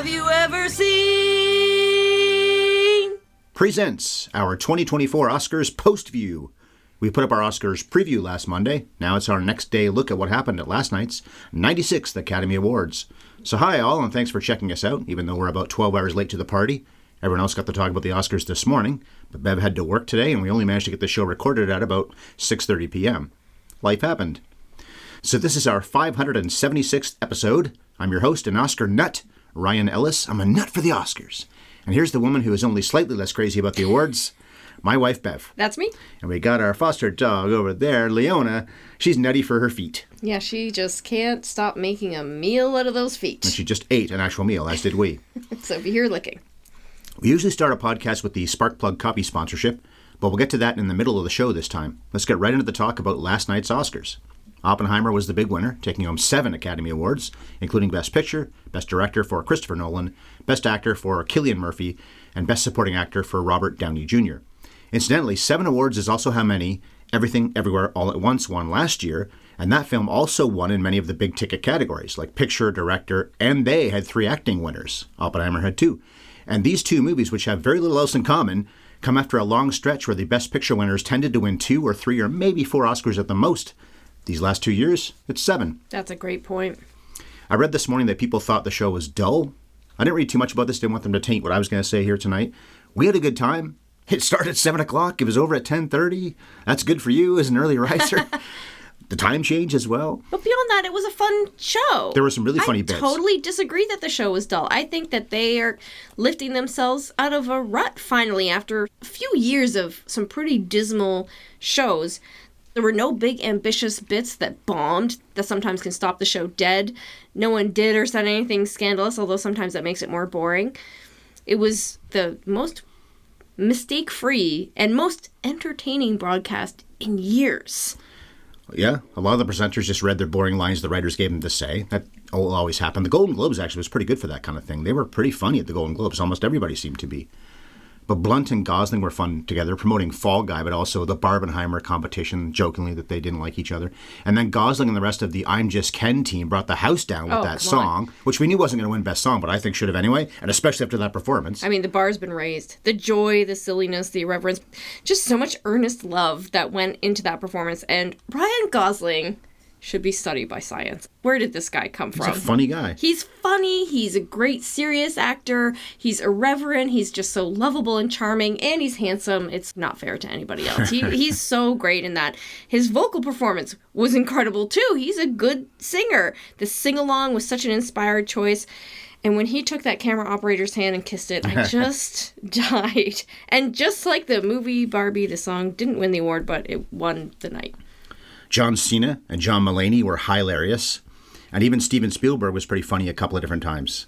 have you ever seen? Presents our 2024 Oscars post-view. We put up our Oscars preview last Monday. Now it's our next day look at what happened at last night's 96th Academy Awards. So hi all, and thanks for checking us out, even though we're about 12 hours late to the party. Everyone else got to talk about the Oscars this morning, but Bev had to work today, and we only managed to get the show recorded at about 6:30 p.m. Life happened. So this is our 576th episode. I'm your host and Oscar nut, Ryan Ellis. I'm a nut for the Oscars. And here's the woman who is only slightly less crazy about the awards, my wife, Bev. That's me. And we got our foster dog over there, Leona. She's nutty for her feet. Yeah, she just can't stop making a meal out of those feet. And she just ate an actual meal, as did we. So if you hear licking. We usually start a podcast with the Sparkplug Coffee sponsorship, but we'll get to that in the middle of the show this time. Let's get right into the talk about last night's Oscars. Oppenheimer was the big winner, taking home 7 Academy Awards, including Best Picture, Best Director for Christopher Nolan, Best Actor for Cillian Murphy, and Best Supporting Actor for Robert Downey Jr. Incidentally, 7 awards is also how many Everything Everywhere All at Once won last year, and that film also won in many of the big-ticket categories, like Picture, Director, and they had 3 acting winners. Oppenheimer had 2. And these 2 movies, which have very little else in common, come after a long stretch where the Best Picture winners tended to win 2 or 3 or maybe 4 Oscars at the most. These last 2 years, it's 7. That's a great point. I read this morning that people thought the show was dull. I didn't read too much about this. Didn't want them to taint what I was going to say here tonight. We had a good time. It started at 7 o'clock. It was over at 10:30. That's good for you as an early riser. The time change as well. But beyond that, it was a fun show. There were some really funny bits. I totally disagree that the show was dull. I think that they are lifting themselves out of a rut finally after a few years of some pretty dismal shows. There were no big ambitious bits that bombed that sometimes can stop the show dead. No one did or said anything scandalous, although sometimes that makes it more boring. It was the most mistake-free and most entertaining broadcast in years. Yeah, a lot of the presenters just read their boring lines the writers gave them to say. That will always happen. The Golden Globes actually was pretty good for that kind of thing. They were pretty funny at the Golden Globes. Almost everybody seemed to be. But Blunt and Gosling were fun together, promoting Fall Guy, but also the Barbenheimer competition, jokingly that they didn't like each other. And then Gosling and the rest of the I'm Just Ken team brought the house down with that song, which we knew wasn't going to win Best Song, but I think should have anyway, and especially after that performance. I mean, the bar's been raised. The joy, the silliness, the irreverence, just so much earnest love that went into that performance. And Ryan Gosling should be studied by science. Where did this guy come from? He's a funny guy. He's funny. He's a great serious actor. He's irreverent. He's just so lovable and charming. And he's handsome. It's not fair to anybody else. He's so great in that. His vocal performance was incredible, too. He's a good singer. The sing-along was such an inspired choice. And when he took that camera operator's hand and kissed it, I just died. And just like the movie Barbie, the song didn't win the award, but it won the night. John Cena and John Mulaney were hilarious, and even Steven Spielberg was pretty funny a couple of different times.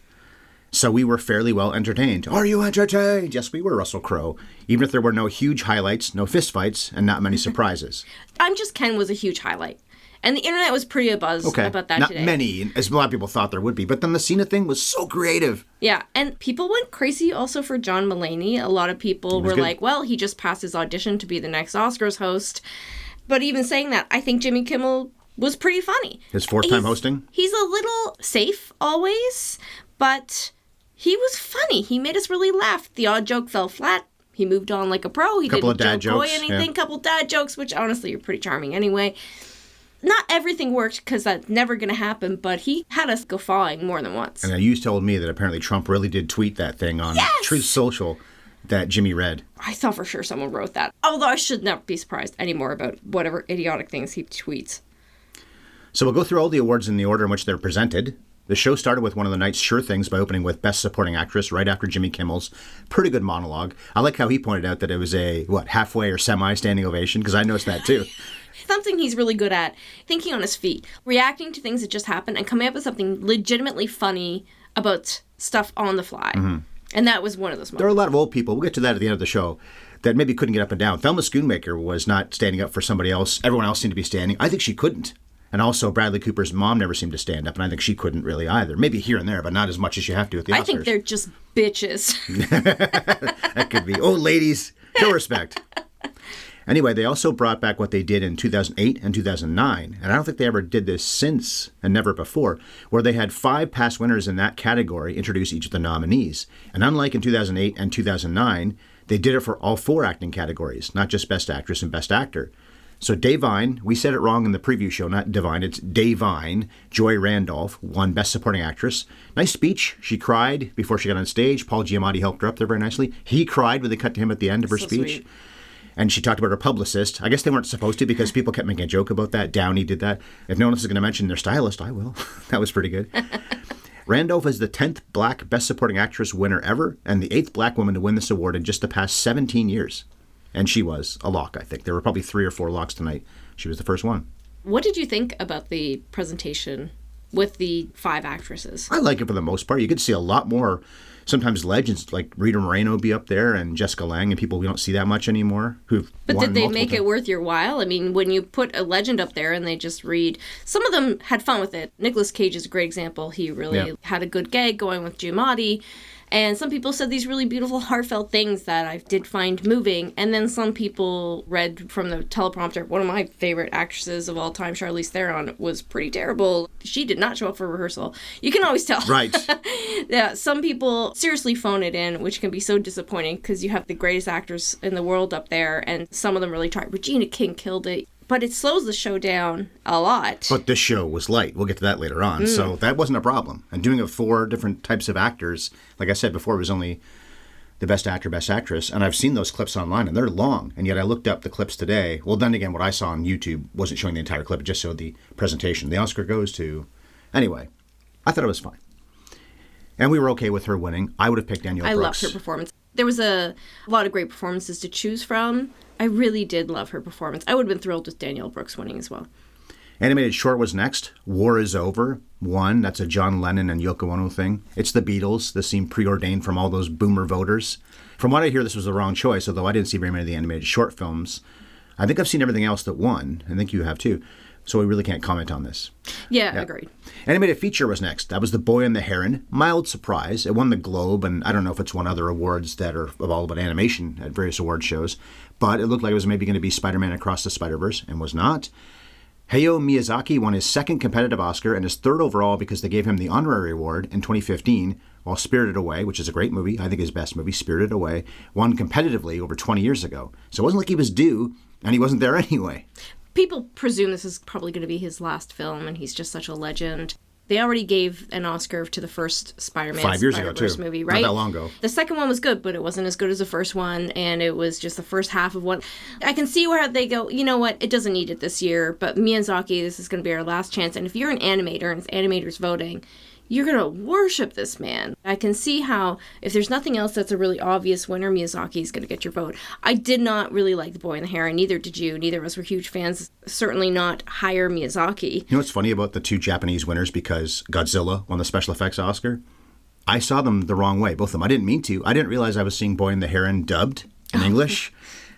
So we were fairly well entertained. Are you entertained? Yes, we were, Russell Crowe. Even if there were no huge highlights, no fistfights, and not many surprises. I'm Just Ken was a huge highlight. And the internet was pretty abuzz about that today. Not many, as a lot of people thought there would be. But then the Cena thing was so creative. Yeah, and people went crazy also for John Mulaney. A lot of people were like, well, he just passed his audition to be the next Oscars host. But even saying that, I think Jimmy Kimmel was pretty funny. His 4th time hosting? He's a little safe always, but he was funny. He made us really laugh. The odd joke fell flat. He moved on like a pro. He couple didn't of dad jokes, anything. yeah. Couple dad jokes, which honestly are pretty charming anyway. Not everything worked because that's never going to happen, but he had us guffawing more than once. And you told me that apparently Trump really did tweet that thing on Truth Social that Jimmy read. I thought for sure someone wrote that. Although I should not be surprised anymore about whatever idiotic things he tweets. So we'll go through all the awards in the order in which they're presented. The show started with one of the night's sure things by opening with Best Supporting Actress right after Jimmy Kimmel's pretty good monologue. I like how he pointed out that it was a, halfway or semi-standing ovation, because I noticed that too. Something he's really good at, thinking on his feet, reacting to things that just happened, and coming up with something legitimately funny about stuff on the fly. Mm-hmm. And that was one of those moments. There are a lot of old people, we'll get to that at the end of the show, that maybe couldn't get up and down. Thelma Schoonmaker was not standing up for somebody else. Everyone else seemed to be standing. I think she couldn't. And also Bradley Cooper's mom never seemed to stand up, and I think she couldn't really either. Maybe here and there, but not as much as you have to at the Oscars. I think they're just bitches. That could be. Oh, ladies, show respect. Anyway, they also brought back what they did in 2008 and 2009, and I don't think they ever did this since and never before, where they had 5 past winners in that category introduce each of the nominees. And unlike in 2008 and 2009, they did it for all 4 acting categories, not just Best Actress and Best Actor. So Davine, we said it wrong in the preview show, not Divine, it's Davine, Joy Randolph, won Best Supporting Actress. Nice speech. She cried before she got on stage. Paul Giamatti helped her up there very nicely. He cried when they cut to him at the end of her speech. Sweet. And she talked about her publicist. I guess they weren't supposed to because people kept making a joke about that. Downey did that. If no one else is going to mention their stylist, I will. That was pretty good. Randolph is the 10th Black Best Supporting Actress winner ever and the 8th Black woman to win this award in just the past 17 years. And she was a lock, I think. There were probably 3 or 4 locks tonight. She was the first one. What did you think about the presentation with the 5 actresses? I like it for the most part. You could see a lot more, sometimes legends like Rita Moreno be up there and Jessica Lange and people we don't see that much anymore. But did they make it worth your while? I mean, when you put a legend up there and they just read, some of them had fun with it. Nicolas Cage is a great example. He really had a good gag going with Giamatti. And some people said these really beautiful, heartfelt things that I did find moving. And then some people read from the teleprompter. One of my favorite actresses of all time, Charlize Theron, was pretty terrible. She did not show up for rehearsal. You can always tell. Right. Yeah, some people seriously phone it in, which can be so disappointing because you have the greatest actors in the world up there, and some of them really tried. Regina King killed it. But it slows the show down a lot. But this show was light. We'll get to that later on. So that wasn't a problem. And doing it with 4 different types of actors, like I said before, it was only the Best Actor, Best Actress. And I've seen those clips online, and they're long. And yet I looked up the clips today. Well, then again, what I saw on YouTube wasn't showing the entire clip. It just showed the presentation. The Oscar goes to... Anyway, I thought it was fine. And we were okay with her winning. I would have picked Danielle Brooks. I loved her performance. There was a lot of great performances to choose from. I really did love her performance. I would have been thrilled with Danielle Brooks winning as well. Animated short was next. War is Over won. That's a John Lennon and Yoko Ono thing. It's the Beatles. This seemed preordained from all those boomer voters. From what I hear, this was the wrong choice, although I didn't see very many of the animated short films. I think I've seen everything else that won. I think you have too. So we really can't comment on this. Yeah, agreed. Animated feature was next. That was The Boy and the Heron. Mild surprise. It won the Globe, and I don't know if it's won other awards that are all about animation at various award shows, but it looked like it was maybe going to be Spider-Man Across the Spider-Verse, and was not. Hayao Miyazaki won his 2nd competitive Oscar and his 3rd overall because they gave him the honorary award in 2015, while Spirited Away, which is a great movie, I think his best movie, Spirited Away, won competitively over 20 years ago. So it wasn't like he was due, and he wasn't there anyway. People presume this is probably going to be his last film, and he's just such a legend. They already gave an Oscar to the first Spider-Man 5 years ago, too. Movie, right? Not that long ago. The second one was good, but it wasn't as good as the first one, and it was just the first half of one. I can see where they go, you know what, it doesn't need it this year, but Miyazaki, this is going to be our last chance. And if you're an animator and it's animators voting, you're going to worship this man. I can see how, if there's nothing else that's a really obvious winner, Miyazaki is going to get your vote. I did not really like The Boy and the Heron. Neither did you. Neither of us were huge fans. Certainly not higher Miyazaki. You know what's funny about the 2 Japanese winners because Godzilla won the special effects Oscar? I saw them the wrong way, both of them. I didn't mean to. I didn't realize I was seeing Boy and the Heron dubbed in English.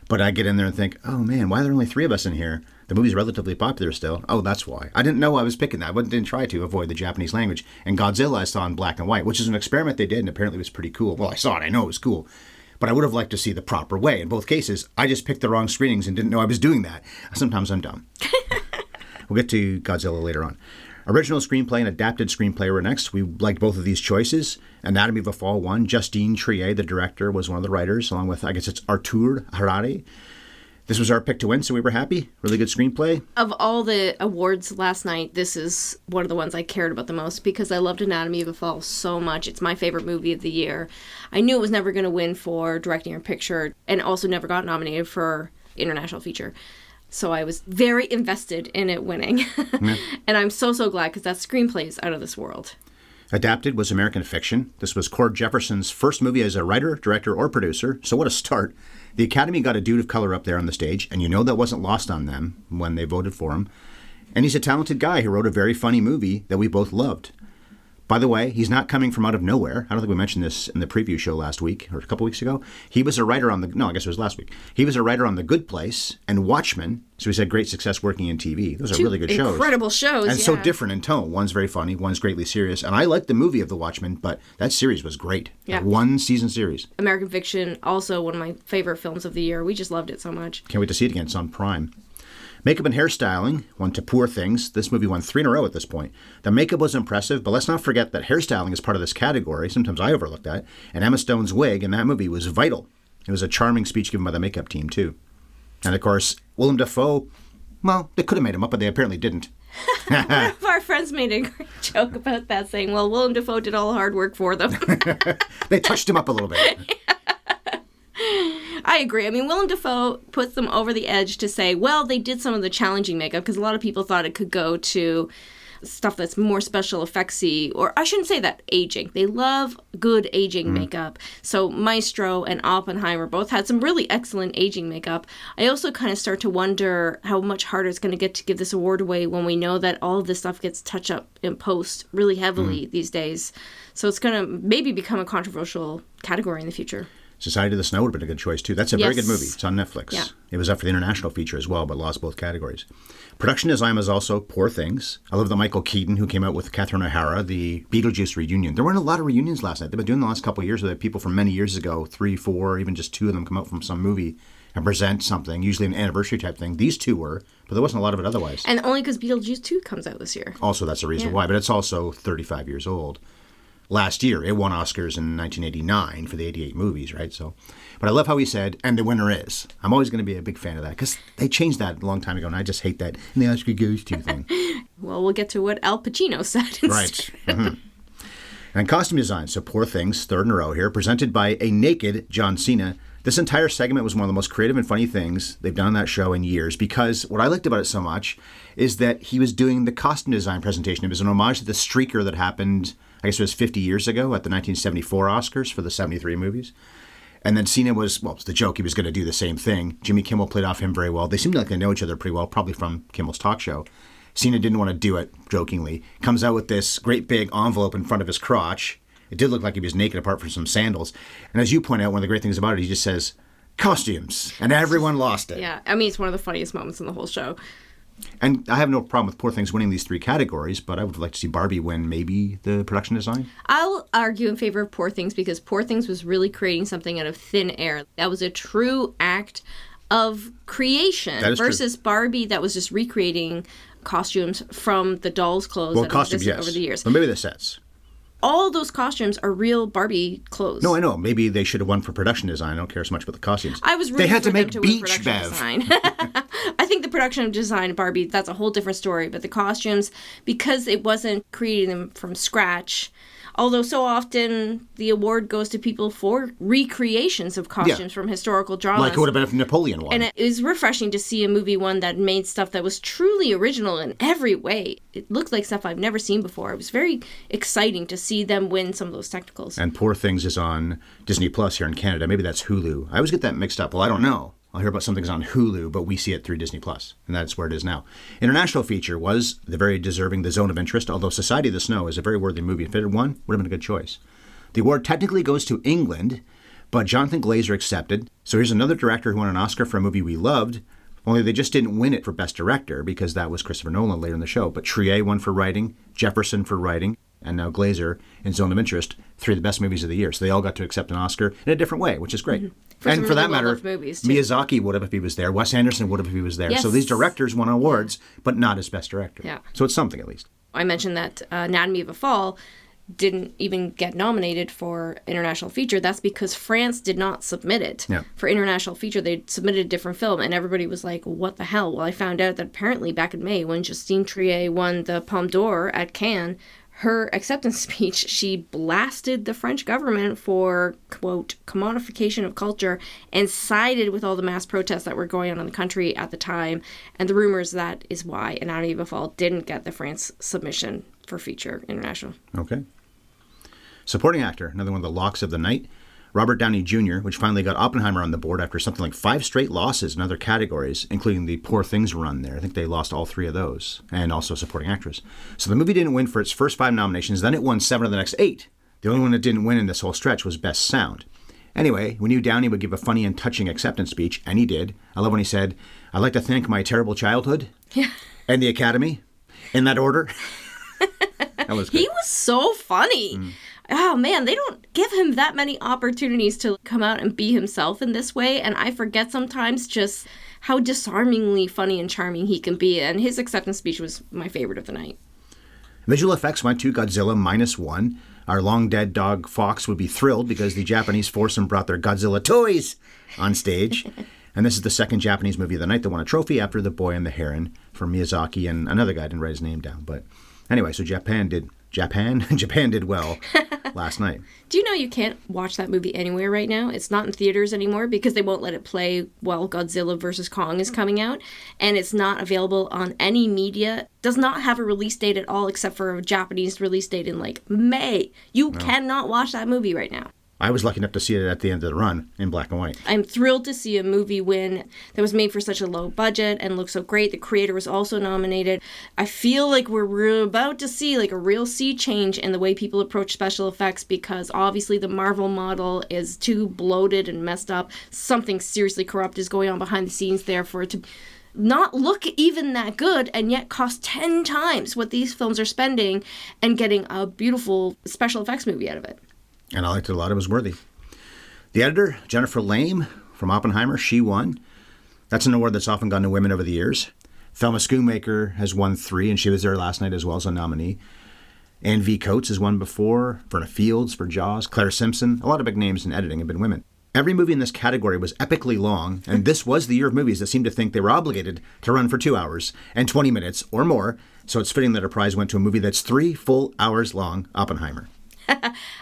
But I get in there and think, oh man, why are there only 3 of us in here? The movie's relatively popular still. Oh, that's why. I didn't know I was picking that. I didn't try to avoid the Japanese language. And Godzilla I saw in black and white, which is an experiment they did, and apparently it was pretty cool. Well, I saw it. I know it was cool. But I would have liked to see the proper way. In both cases, I just picked the wrong screenings and didn't know I was doing that. Sometimes I'm dumb. We'll get to Godzilla later on. Original screenplay and adapted screenplay were next. We liked both of these choices. Anatomy of a Fall won. Justine Triet, the director, was one of the writers, along with, I guess it's Artur Harari. This was our pick to win, so we were happy. Really good screenplay. Of all the awards last night, this is one of the ones I cared about the most because I loved Anatomy of a Fall so much. It's my favorite movie of the year. I knew it was never going to win for directing or picture, and also never got nominated for international feature. So I was very invested in it winning. Yeah. And I'm so glad because that screenplay is out of this world. Adapted was American Fiction. This was Cord Jefferson's first movie as a writer, director, or producer, so what a start. The Academy got a dude of color up there on the stage, and you know that wasn't lost on them when they voted for him. And he's a talented guy who wrote a very funny movie that we both loved. By the way, he's not coming from out of nowhere. I don't think we mentioned this in the preview show last week or a couple weeks ago. He was a writer on I guess it was last week. He was a writer on The Good Place and Watchmen. So he's had great success working in TV. Those are really good shows. Incredible shows, and so different in tone. One's very funny, one's greatly serious. And I liked the movie of The Watchmen, but that series was great. Yeah. One season series. American Fiction, also one of my favorite films of the year. We just loved it so much. Can't wait to see it again. It's on Prime. Makeup and hairstyling won to Poor Things. This movie won 3 in a row at this point. The makeup was impressive, but let's not forget that hairstyling is part of this category. Sometimes I overlook that. And Emma Stone's wig in that movie was vital. It was a charming speech given by the makeup team, too. And, of course, Willem Dafoe, well, they could have made him up, but they apparently didn't. One of our friends made a great joke about that, saying, well, Willem Dafoe did all the hard work for them. They touched him up a little bit. I agree. I mean, Willem Dafoe puts them over the edge to say, well, they did some of the challenging makeup, because a lot of people thought it could go to stuff that's more special effectsy, or I shouldn't say that, aging. They love good aging makeup. So Maestro and Oppenheimer both had some really excellent aging makeup. I also kind of start to wonder how much harder it's going to get to give this award away when we know that all of this stuff gets touched up in post really heavily these days. So it's going to maybe become a controversial category in the future. Society of the Snow would have been a good choice, too. That's a very good movie. It's on Netflix. Yeah. It was up for the international feature as well, but lost both categories. Production design was also Poor Things. I love the Michael Keaton, who came out with Catherine O'Hara, the Beetlejuice reunion. There weren't a lot of reunions last night. They've been doing the last couple of years with people from many years ago, 3, 4, even just 2 of them come out from some movie and present something, usually an anniversary type thing. These 2 were, but there wasn't a lot of it otherwise. And only because Beetlejuice 2 comes out this year. Also, that's the reason why, but it's also 35 years old. Last year, it won Oscars in 1989 for the 88 movies, right? So, but I love how he said, and the winner is. I'm always going to be a big fan of that, because they changed that a long time ago, and I just hate that and the Oscar goes to thing. Well, we'll get to what Al Pacino said instead. Right. Mm-hmm. And costume design, so Poor Things, 3rd in a row here, presented by a naked John Cena. This entire segment was one of the most creative and funny things they've done on that show in years, because what I liked about it so much is that he was doing the costume design presentation. It was an homage to the streaker that happened, I guess it was 50 years ago at the 1974 Oscars for the 73 movies. And then Cena was, well, it was the joke, he was going to do the same thing. Jimmy Kimmel played off him very well. They seemed like they know each other pretty well, probably from Kimmel's talk show. Cena didn't want to do it, jokingly. Comes out with this great big envelope in front of his crotch. It did look like he was naked apart from some sandals. And as you point out, one of the great things about it, he just says, costumes. And everyone lost it. Yeah, I mean, it's one of the funniest moments in the whole show. And I have no problem with Poor Things winning these 3 categories, but I would like to see Barbie win maybe the production design. I'll argue in favor of Poor Things, because Poor Things was really creating something out of thin air. That was a true act of creation versus true. Barbie that was just recreating costumes from the doll's clothes that existed over the years. But maybe the sets. All those costumes are real Barbie clothes. No, I know. Maybe they should have won for production design. I don't care so much about the costumes. I was They had to make to beach Bev. I think the production design of Barbie, that's a whole different story. But the costumes, because it wasn't creating them from scratch, although so often the award goes to people for recreations of costumes from historical dramas. Like it would have been if Napoleon won. And it was refreshing to see a movie one that made stuff that was truly original in every way. It looked like stuff I've never seen before. It was very exciting to see them win some of those technicals. And Poor Things is on Disney Plus here in Canada. Maybe that's Hulu. I always get that mixed up. Well, I don't know. I'll hear about something's on Hulu, but we see it through Disney Plus, and that's where it is now. International feature was the very deserving The Zone of Interest, although Society of the Snow is a very worthy movie. If it had won, would have been a good choice. The award technically goes to England, but Jonathan Glazer accepted. So here's another director who won an Oscar for a movie we loved, only they just didn't win it for Best Director, because that was Christopher Nolan later in the show. But Trier won for writing, Jefferson for writing, and now Glazer in Zone of Interest, 3 of the best movies of the year. So they all got to accept an Oscar in a different way, which is great. Mm-hmm. And for really that matter, Miyazaki would have if he was there. Wes Anderson would have if he was there. Yes. So these directors won awards, but not as Best Director. Yeah. So it's something at least. I mentioned that Anatomy of a Fall didn't even get nominated for international feature. That's because France did not submit it for international feature. They submitted a different film, and everybody was like, what the hell? Well, I found out that apparently back in May, when Justine Triet won the Palme d'Or at Cannes, her acceptance speech, she blasted the French government for, quote, commodification of culture, and sided with all the mass protests that were going on in the country at the time. And the rumors that is why Anatomy of a Fall didn't get the France submission for feature international. Okay. Supporting actor, another one of the locks of the night, Robert Downey Jr., which finally got Oppenheimer on the board after something like 5 straight losses in other categories, including the Poor Things run there. I think they lost all 3 of those, and also supporting actress. So the movie didn't win for its first 5 nominations, then it won 7 of the next 8. The only one that didn't win in this whole stretch was Best Sound. Anyway, we knew Downey would give a funny and touching acceptance speech, and he did. I love when he said, "I'd like to thank my terrible childhood and the Academy," in that order. That was good. He was so funny. Oh man, they don't give him that many opportunities to come out and be himself in this way, and I forget sometimes just how disarmingly funny and charming he can be, and his acceptance speech was my favorite of the night. Visual effects went to Godzilla -1. Our long-dead dog Fox would be thrilled because the Japanese foursome brought their Godzilla toys on stage. And this is the second Japanese movie of the night that won a trophy after The Boy and the Heron from Miyazaki and another guy didn't write his name down. But anyway, so Japan did well last night. Do you know you can't watch that movie anywhere right now? It's not in theaters anymore because they won't let it play while Godzilla vs. Kong is coming out. And it's not available on any media. Does not have a release date at all except for a Japanese release date in like May. You cannot watch that movie right now. I was lucky enough to see it at the end of the run in black and white. I'm thrilled to see a movie win that was made for such a low budget and looks so great. The creator was also nominated. I feel like we're about to see like a real sea change in the way people approach special effects because obviously the Marvel model is too bloated and messed up. Something seriously corrupt is going on behind the scenes there for it to not look even that good and yet cost 10 times what these films are spending and getting a beautiful special effects movie out of it. And I liked it a lot. It was worthy. The editor, Jennifer Lame from Oppenheimer, she won. That's an award that's often gone to women over the years. Thelma Schoonmaker has won 3, and she was there last night as well as a nominee. Anne V. Coates has won before. Verna Fields for Jaws. Claire Simpson. A lot of big names in editing have been women. Every movie in this category was epically long, and this was the year of movies that seemed to think they were obligated to run for 2 hours and 20 minutes or more, so it's fitting that a prize went to a movie that's 3 full hours long, Oppenheimer.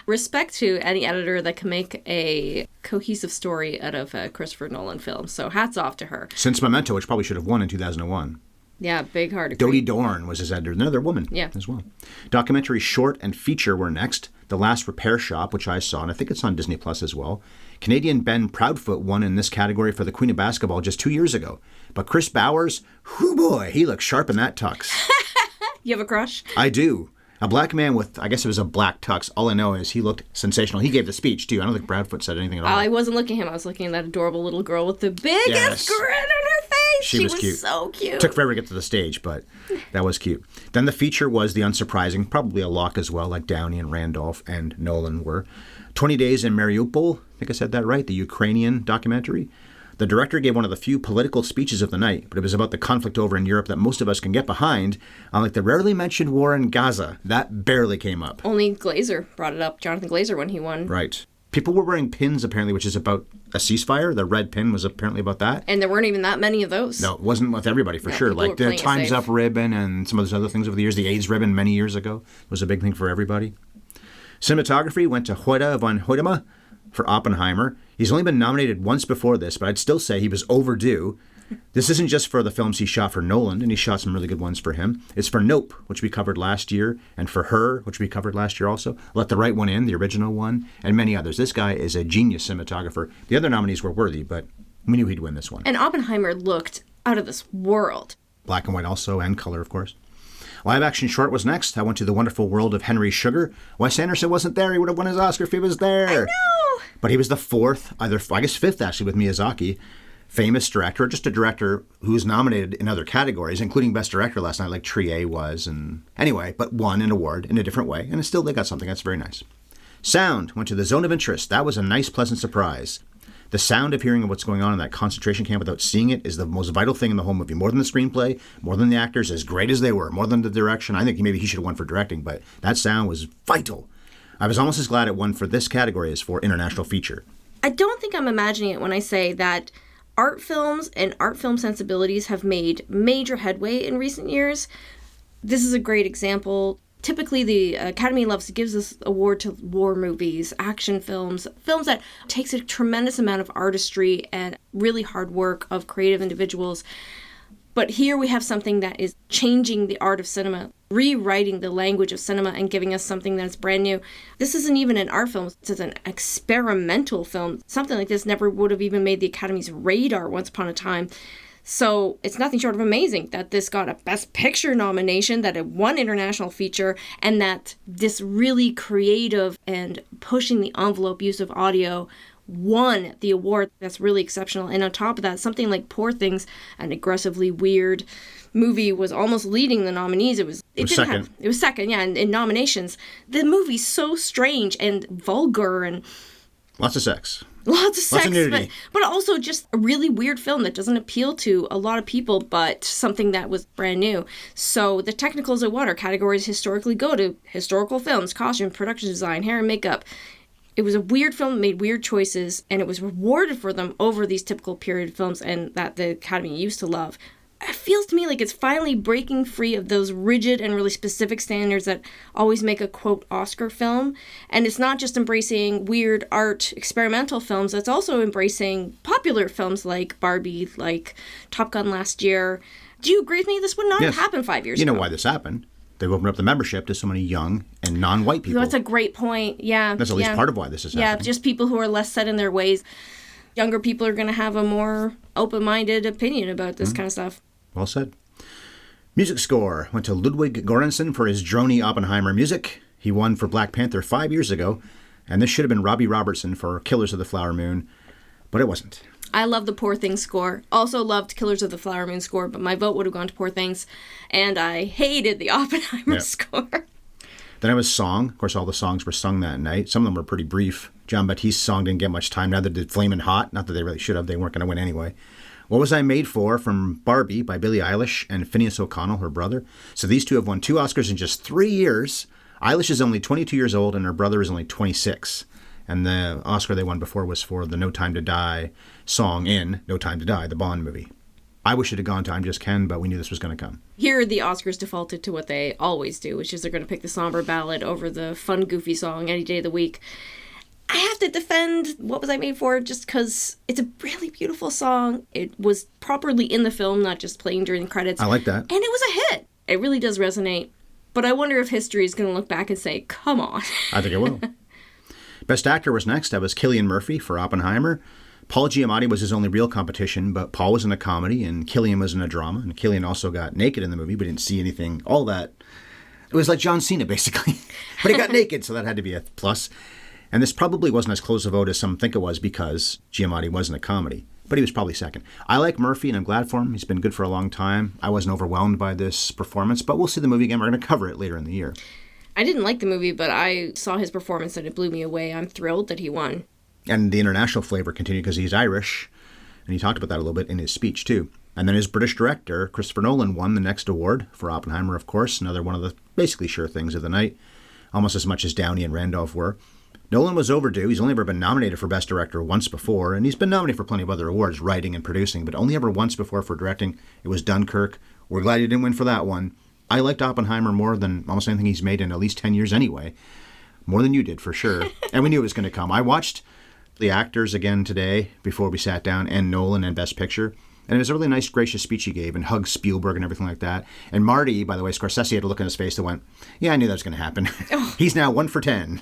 Respect to any editor that can make a cohesive story out of a Christopher Nolan film. So hats off to her. Since Memento, which probably should have won in 2001. Yeah, big heart. Dodie Dorn was his editor. Another woman as well. Documentary, short, and feature were next. The Last Repair Shop, which I saw, and I think it's on Disney Plus as well. Canadian Ben Proudfoot won in this category for the Queen of Basketball just 2 years ago. But Chris Bowers, whoo boy, he looks sharp in that tux. You have a crush? I do. A black man with, I guess it was a black tux. All I know is he looked sensational. He gave the speech, too. I don't think Proudfoot said anything at all. I wasn't looking at him. I was looking at that adorable little girl with the biggest grin on her face. She was cute. So cute. Took forever to get to the stage, but that was cute. Then the feature was the unsurprising, probably a lock as well, like Downey and Randolph and Nolan were. 20 Days in Mariupol, I think I said that right, the Ukrainian documentary. The director gave one of the few political speeches of the night, but it was about the conflict over in Europe that most of us can get behind, unlike the rarely mentioned war in Gaza. That barely came up. Only Glazer brought it up, Jonathan Glazer, when he won. Right. People were wearing pins, apparently, which is about a ceasefire. The red pin was apparently about that. And there weren't even that many of those. No, it wasn't with everybody, for sure. Like the Time's Up ribbon and some of those other things over the years. The AIDS ribbon many years ago was a big thing for everybody. Cinematography went to Hoyte van Hoytema for Oppenheimer. He's only been nominated once before this, but I'd still say he was overdue. This isn't just for the films he shot for Nolan, and he shot some really good ones for him. It's for Nope, which we covered last year, and for Her, which we covered last year also. Let the Right One In, the original one, and many others. This guy is a genius cinematographer. The other nominees were worthy, but we knew he'd win this one. And Oppenheimer looked out of this world. Black and white also, and color, of course. Live action short was next. I went to The Wonderful World of Henry Sugar. Wes Anderson wasn't there. He would have won his Oscar if he was there. I know. But he was the fifth actually with Miyazaki. Famous director, just a director who's nominated in other categories, including Best Director last night, like Trier was. And anyway, but won an award in a different way. And still they got something. That's very nice. Sound went to The Zone of Interest. That was a nice, pleasant surprise. The sound of hearing what's going on in that concentration camp without seeing it is the most vital thing in the whole movie. More than the screenplay, more than the actors, as great as they were, more than the direction. I think maybe he should have won for directing, but that sound was vital. I was almost as glad it won for this category as for international feature. I don't think I'm imagining it when I say that art films and art film sensibilities have made major headway in recent years. This is a great example. Typically, the Academy gives this award to war movies, action films, films that takes a tremendous amount of artistry and really hard work of creative individuals. But here we have something that is changing the art of cinema rewriting the language of cinema and giving us something that's brand new. This isn't even an art film. This is an experimental film. Something like this never would have even made the Academy's radar once upon a time. So it's nothing short of amazing that this got a Best Picture nomination, that it won international feature, and that this really creative and pushing the envelope use of audio won the award. That's really exceptional. And on top of that, something like Poor Things, an aggressively weird movie, was almost leading the nominees. It was second. It was second, yeah, in nominations. The movie's so strange and vulgar and lots of sex. Lots of nudity. But also just a really weird film that doesn't appeal to a lot of people, but something that was brand new. So the technicals of what our categories historically go to: historical films, costume, production design, hair and makeup. It was a weird film that made weird choices, and it was rewarded for them over these typical period films and that the Academy used to love. It feels to me like it's finally breaking free of those rigid and really specific standards that always make a, quote, Oscar film. And it's not just embracing weird art experimental films, it's also embracing popular films like Barbie, like Top Gun last year. Do you agree with me? This would not have happened 5 years ago. You know why this happened? They've opened up the membership to so many young and non-white people. That's a great point, yeah. That's at least part of why this is happening. Yeah, just people who are less set in their ways. Younger people are going to have a more open-minded opinion about this kind of stuff. Well said. Music score went to Ludwig Göransson for his drony Oppenheimer music. He won for Black Panther 5 years ago, and this should have been Robbie Robertson for Killers of the Flower Moon, but it wasn't. I love the Poor Things score. Also loved Killers of the Flower Moon score, but my vote would have gone to Poor Things, and I hated the Oppenheimer score. Then it was song. Of course, all the songs were sung that night. Some of them were pretty brief. John Baptiste's song didn't get much time. Neither did Flamin' Hot. Not that they really should have. They weren't going to win anyway. What Was I Made For from Barbie by Billie Eilish and Phineas O'Connell, her brother. So these two have won 2 Oscars in just 3 years. Eilish is only 22 years old and her brother is only 26. And the Oscar they won before was for the No Time to Die song in No Time to Die, the Bond movie. I wish it had gone Time Just Can, but we knew this was going to come. Here, the Oscars defaulted to what they always do, which is they're going to pick the somber ballad over the fun, goofy song any day of the week. I have to defend What Was I Made For just because it's a really beautiful song. It was properly in the film, not just playing during the credits. I like that. And it was a hit. It really does resonate. But I wonder if history is going to look back and say, come on. I think it will. Best Actor was next. That was Cillian Murphy for Oppenheimer. Paul Giamatti was his only real competition, but Paul was in a comedy and Cillian was in a drama. And Cillian also got naked in the movie, but didn't see anything, all that. It was like John Cena, basically. But he got naked, so that had to be a plus. And this probably wasn't as close a vote as some think it was because Giamatti wasn't a comedy. But he was probably second. I like Murphy, and I'm glad for him. He's been good for a long time. I wasn't overwhelmed by this performance, but we'll see the movie again. We're going to cover it later in the year. I didn't like the movie, but I saw his performance and it blew me away. I'm thrilled that he won. And the international flavor continued because he's Irish, and he talked about that a little bit in his speech, too. And then his British director, Christopher Nolan, won the next award for Oppenheimer, of course, another one of the basically sure things of the night, almost as much as Downey and Randolph were. Nolan was overdue. He's only ever been nominated for Best Director once before, and he's been nominated for plenty of other awards, writing and producing, but only ever once before for directing. It was Dunkirk. We're glad he didn't win for that one. I liked Oppenheimer more than almost anything he's made in at least 10 years anyway. More than you did, for sure. And we knew it was going to come. I watched the actors again today before we sat down, and Nolan and Best Picture. And it was a really nice, gracious speech he gave and hugged Spielberg and everything like that. And Marty, by the way, Scorsese had a look on his face that went, yeah, I knew that was going to happen. Oh. He's now 1 for 10.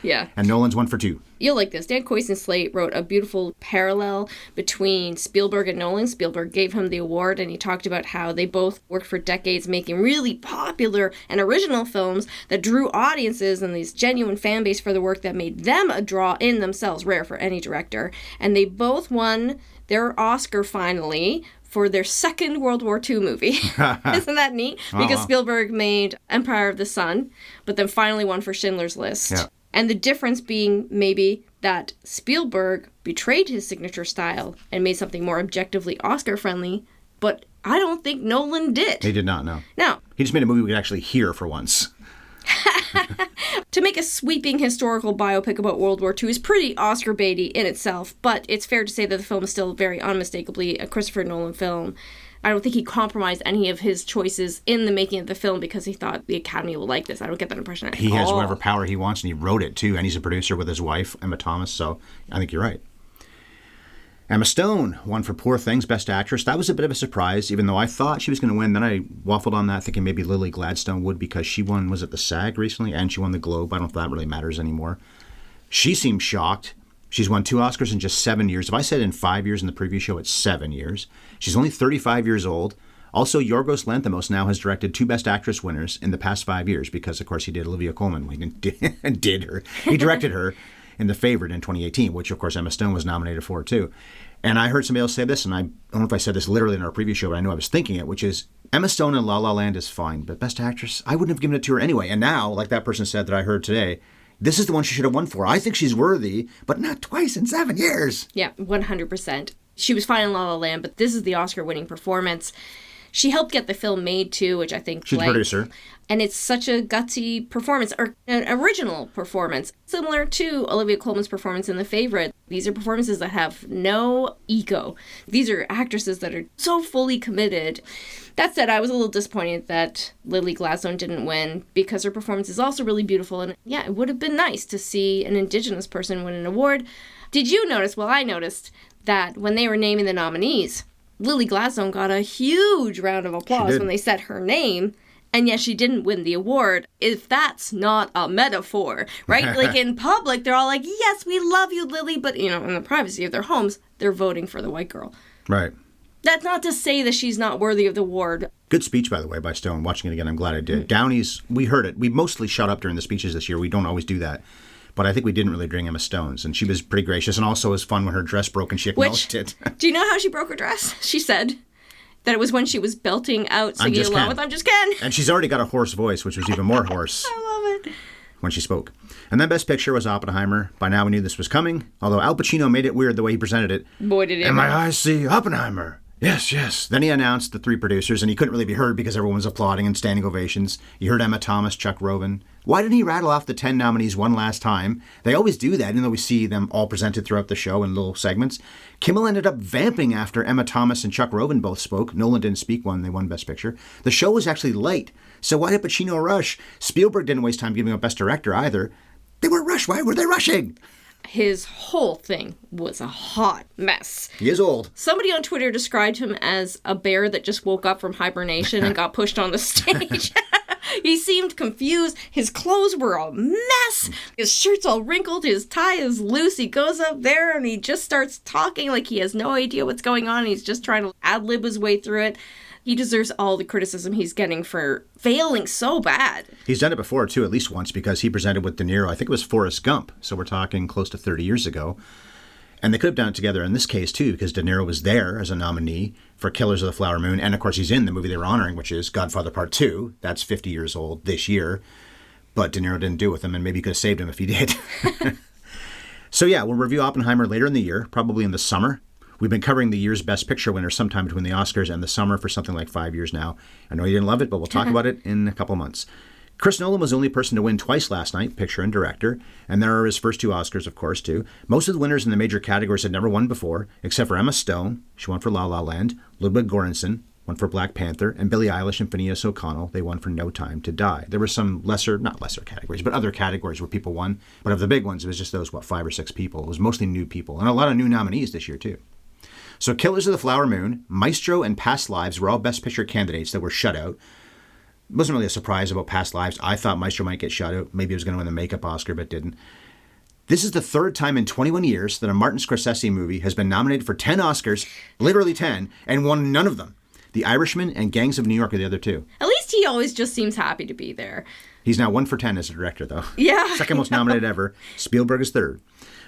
Yeah. And Nolan's 1 for 2. You'll like this. Dan Kois in Slate wrote a beautiful parallel between Spielberg and Nolan. Spielberg gave him the award, and he talked about how they both worked for decades making really popular and original films that drew audiences and these genuine fan base for the work that made them a draw in themselves, rare for any director. And they both won their Oscar finally for their second World War II movie. Isn't that neat? Because Spielberg made Empire of the Sun, but then finally won for Schindler's List. Yeah. And the difference being maybe that Spielberg betrayed his signature style and made something more objectively Oscar-friendly, but I don't think Nolan did. He did not, no. No. He just made a movie we could actually hear for once. To make a sweeping historical biopic about World War II is pretty Oscar-baity in itself, but it's fair to say that the film is still very unmistakably a Christopher Nolan film. I don't think he compromised any of his choices in the making of the film because he thought the Academy will like this. I don't get that impression at all. He has whatever power he wants, and he wrote it, too, and he's a producer with his wife, Emma Thomas, so I think you're right. Emma Stone won for Poor Things, Best Actress. That was a bit of a surprise, even though I thought she was going to win. Then I waffled on that, thinking maybe Lily Gladstone would, because she won, was it the SAG recently? And she won the Globe. I don't know if that really matters anymore. She seemed shocked. She's won 2 Oscars in just 7 years. If I said in 5 years in the previous show, it's 7 years. She's only 35 years old. Also, Yorgos Lanthimos now has directed 2 Best Actress winners in the past 5 years because, of course, he did Olivia Colman. He did her. He directed her in The Favourite in 2018, which, of course, Emma Stone was nominated for, too. And I heard somebody else say this, and I don't know if I said this literally in our previous show, but I know I was thinking it, which is Emma Stone in La La Land is fine, but Best Actress, I wouldn't have given it to her anyway. And now, like that person said that I heard today, this is the one she should have won for. I think she's worthy, but not twice in 7 years. Yeah, 100%. She was fine in La La Land, but this is the Oscar-winning performance. She helped get the film made, too, which I think... She's a producer. And it's such a gutsy performance, or an original performance, similar to Olivia Colman's performance in The Favourite. These are performances that have no ego. These are actresses that are so fully committed. That said, I was a little disappointed that Lily Gladstone didn't win, because her performance is also really beautiful. And yeah, it would have been nice to see an Indigenous person win an award. Did you notice? Well, I noticed that when they were naming the nominees, Lily Gladstone got a huge round of applause when they said her name, and yet she didn't win the award. If that's not a metaphor, right? Like in public, they're all like, yes, we love you, Lily, but, you know, in the privacy of their homes, they're voting for the white girl. Right. That's not to say that she's not worthy of the award. Good speech, by the way, by Stone. Watching it again, I'm glad I did. Downey's, we heard it. We mostly shut up during the speeches this year. We don't always do that. But I think we didn't really bring Emma Stone's, and she was pretty gracious. And also it was fun when her dress broke and she acknowledged it. Do you know how she broke her dress? She said that it was when she was belting out singing along with I'm Just Ken. And she's already got a hoarse voice, which was even more hoarse. I love it. When she spoke. And then Best Picture was Oppenheimer. By now we knew this was coming, although Al Pacino made it weird the way he presented it. Boy, did it. And my eyes see Oppenheimer. Yes, yes. Then he announced the 3 producers, and he couldn't really be heard because everyone was applauding and standing ovations. You heard Emma Thomas, Chuck Roven. Why didn't he rattle off the 10 nominees one last time? They always do that, even though we see them all presented throughout the show in little segments. Kimmel ended up vamping after Emma Thomas and Chuck Roven both spoke. Nolan didn't speak when they won Best Picture. The show was actually late, so why did Pacino rush? Spielberg didn't waste time giving up Best Director either. They were rushed. Why were they rushing? His whole thing was a hot mess. He is old. Somebody on Twitter described him as a bear that just woke up from hibernation and got pushed on the stage. He seemed confused. His clothes were a mess. His shirt's all wrinkled. His tie is loose. He goes up there and he just starts talking like he has no idea what's going on. He's just trying to ad-lib his way through it. He deserves all the criticism he's getting for failing so bad. He's done it before, too, at least once, because he presented with De Niro. I think it was Forrest Gump, so we're talking close to 30 years ago. And they could have done it together in this case, too, because De Niro was there as a nominee for Killers of the Flower Moon. And, of course, he's in the movie they were honoring, which is Godfather Part 2. That's 50 years old this year. But De Niro didn't do it with him, and maybe he could have saved him if he did. So, yeah, we'll review Oppenheimer later in the year, probably in the summer. We've been covering the year's Best Picture winners sometime between the Oscars and the summer for something like 5 years now. I know you didn't love it, but we'll talk about it in a couple months. Chris Nolan was the only person to win twice last night, picture and director, and there are his first 2 Oscars, of course, too. Most of the winners in the major categories had never won before, except for Emma Stone. She won for La La Land. Ludwig Göransson won for Black Panther, and Billie Eilish and Phineas O'Connell, they won for No Time to Die. There were some not lesser categories, but other categories where people won. But of the big ones, it was just those, 5 or 6 people. It was mostly new people, and a lot of new nominees this year, too. So Killers of the Flower Moon, Maestro, and Past Lives were all Best Picture candidates that were shut out. It wasn't really a surprise about Past Lives. I thought Maestro might get shut out. Maybe it was going to win the makeup Oscar, but didn't. This is the 3rd time in 21 years that a Martin Scorsese movie has been nominated for 10 Oscars, literally 10, and won none of them. The Irishman and Gangs of New York are the other 2. At least he always just seems happy to be there. He's now 1 for 10 as a director, though. Yeah. Second most nominated ever. Spielberg is 3rd.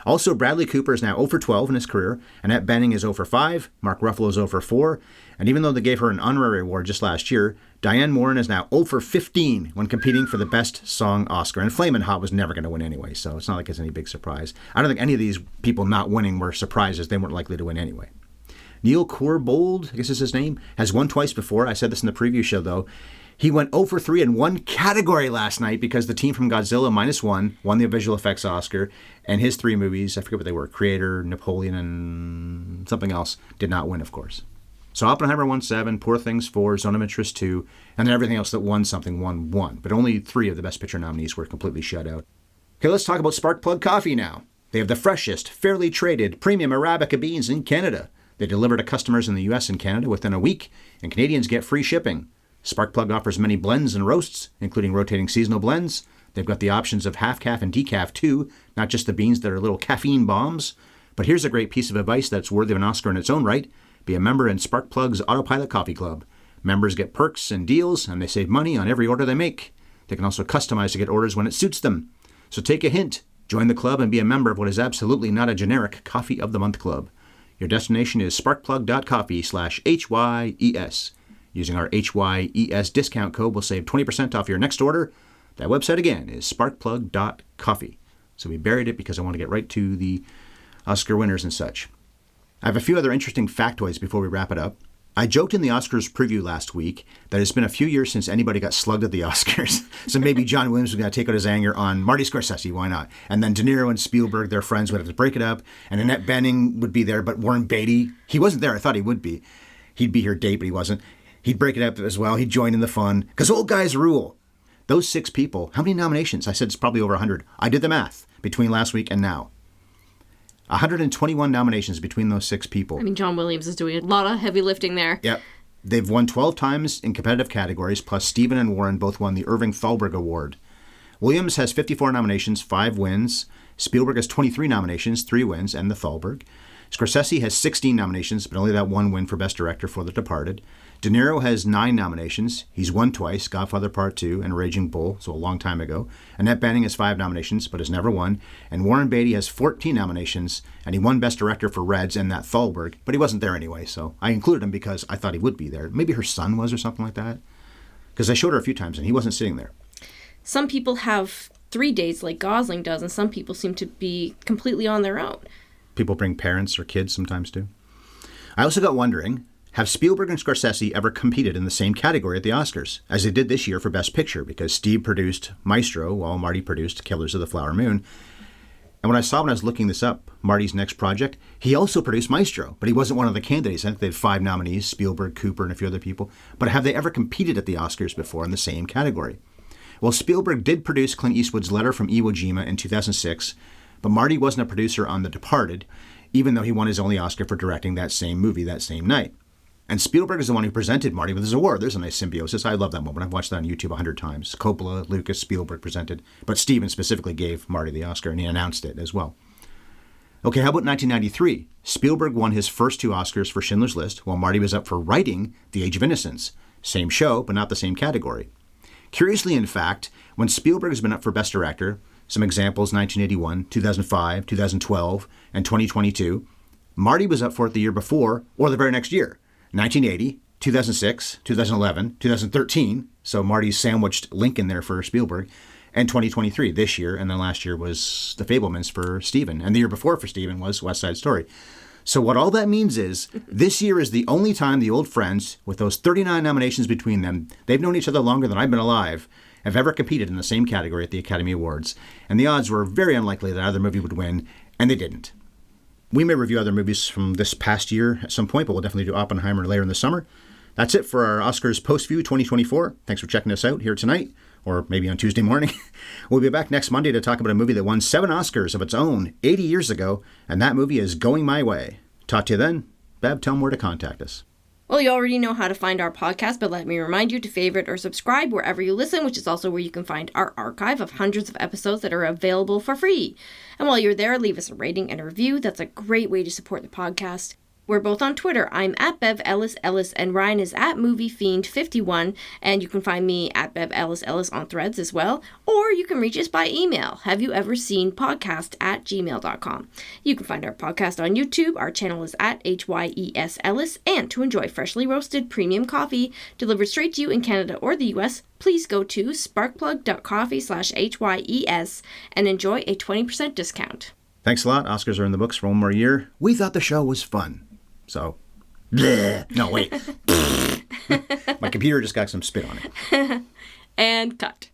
Also, Bradley Cooper is now 0 for 12 in his career. Annette Bening is 0 for 5. Mark Ruffalo is 0 for 4. And even though they gave her an honorary award just last year, Diane Warren is now 0 for 15 when competing for the Best Song Oscar. And Flamin' Hot was never going to win anyway, so it's not like it's any big surprise. I don't think any of these people not winning were surprises. They weren't likely to win anyway. Neil Corbould, I guess is his name, has won twice before. I said this in the preview show, though. He went 0 for 3 in one category last night because the team from Godzilla -1 won the visual effects Oscar, and his 3 movies, I forget what they were, Creator, Napoleon, and something else, did not win, of course. So Oppenheimer won 7, Poor Things 4, Zone of Interest 2, and then everything else that won something won. But only 3 of the Best Picture nominees were completely shut out. Okay, let's talk about Spark Plug Coffee now. They have the freshest, fairly traded, premium Arabica beans in Canada. They deliver to customers in the US and Canada within a week, and Canadians get free shipping. Sparkplug offers many blends and roasts, including rotating seasonal blends. They've got the options of half-calf and decaf too, not just the beans that are little caffeine bombs. But here's a great piece of advice that's worthy of an Oscar in its own right. Be a member in Sparkplug's Autopilot Coffee Club. Members get perks and deals, and they save money on every order they make. They can also customize to get orders when it suits them. So take a hint. Join the club and be a member of what is absolutely not a generic Coffee of the Month club. Your destination is sparkplug.coffee/HYES. Using our HYES discount code will save 20% off your next order. That website again is sparkplug.coffee. So we buried it because I want to get right to the Oscar winners and such. I have a few other interesting factoids before we wrap it up. I joked in the Oscars preview last week that it's been a few years since anybody got slugged at the Oscars. So maybe John Williams was going to take out his anger on Marty Scorsese, why not? And then De Niro and Spielberg, their friends, would have to break it up. And Annette Bening would be there, but Warren Beatty, he wasn't there. I thought he would be. He'd be here date, but he wasn't. He'd break it up as well. He'd join in the fun. Because old guys rule. Those 6 people, how many nominations? I said it's probably over 100. I did the math between last week and now. 121 nominations between those 6 people. I mean, John Williams is doing a lot of heavy lifting there. Yep. They've won 12 times in competitive categories, plus Stephen and Warren both won the Irving Thalberg Award. Williams has 54 nominations, 5 wins. Spielberg has 23 nominations, 3 wins, and the Thalberg. Scorsese has 16 nominations, but only that 1 win for Best Director for The Departed. De Niro has 9 nominations. He's won twice, Godfather Part 2 and Raging Bull, so a long time ago. Annette Bening has 5 nominations, but has never won. And Warren Beatty has 14 nominations, and he won Best Director for Reds and that Thalberg, but he wasn't there anyway, so I included him because I thought he would be there. Maybe her son was or something like that. Because I showed her a few times, and he wasn't sitting there. Some people have 3 days like Gosling does, and some people seem to be completely on their own. People bring parents or kids sometimes too. I also got wondering, have Spielberg and Scorsese ever competed in the same category at the Oscars, as they did this year for Best Picture, because Steve produced Maestro while Marty produced Killers of the Flower Moon. And when I was looking this up, Marty's next project, he also produced Maestro, but he wasn't one of the candidates. I think they had 5 nominees, Spielberg, Cooper, and a few other people. But have they ever competed at the Oscars before in the same category? Well, Spielberg did produce Clint Eastwood's Letter from Iwo Jima in 2006, but Marty wasn't a producer on The Departed, even though he won his only Oscar for directing that same movie that same night. And Spielberg is the one who presented Marty with his award. There's a nice symbiosis. I love that moment. I've watched that on YouTube 100 times. Coppola, Lucas, Spielberg presented. But Steven specifically gave Marty the Oscar, and he announced it as well. Okay, how about 1993? Spielberg won his first 2 Oscars for Schindler's List, while Marty was up for writing The Age of Innocence. Same show, but not the same category. Curiously, in fact, when Spielberg has been up for Best Director, some examples, 1981, 2005, 2012, and 2022, Marty was up for it the year before, or the very next year. 1980, 2006, 2011, 2013, so Marty's sandwiched Lincoln there for Spielberg, and 2023, this year, and then last year was The Fabelmans for Steven, and the year before for Steven was West Side Story. So what all that means is, this year is the only time the old friends, with those 39 nominations between them, they've known each other longer than I've been alive, have ever competed in the same category at the Academy Awards, and the odds were very unlikely that either movie would win, and they didn't. We may review other movies from this past year at some point, but we'll definitely do Oppenheimer later in the summer. That's it for our Oscars Post-View 2024. Thanks for checking us out here tonight, or maybe on Tuesday morning. We'll be back next Monday to talk about a movie that won 7 Oscars of its own 80 years ago, and that movie is Going My Way. Talk to you then. Bev, tell them where to contact us. Well, you already know how to find our podcast, but let me remind you to favorite or subscribe wherever you listen, which is also where you can find our archive of hundreds of episodes that are available for free. And while you're there, leave us a rating and a review. That's a great way to support the podcast. We're both on Twitter. I'm at Bev Ellis Ellis, and Ryan is at MovieFiend51, and you can find me at Bev Ellis Ellis on Threads as well, or you can reach us by email, haveyouveurseenpodcast@gmail.com. You can find our podcast on YouTube. Our channel is at HYES Ellis, and to enjoy freshly roasted premium coffee delivered straight to you in Canada or the US, please go to sparkplug.coffee/HYES and enjoy a 20% discount. Thanks a lot. Oscars are in the books for one more year. We thought the show was fun. So, bleh. No, wait. My computer just got some spit on it. And cut.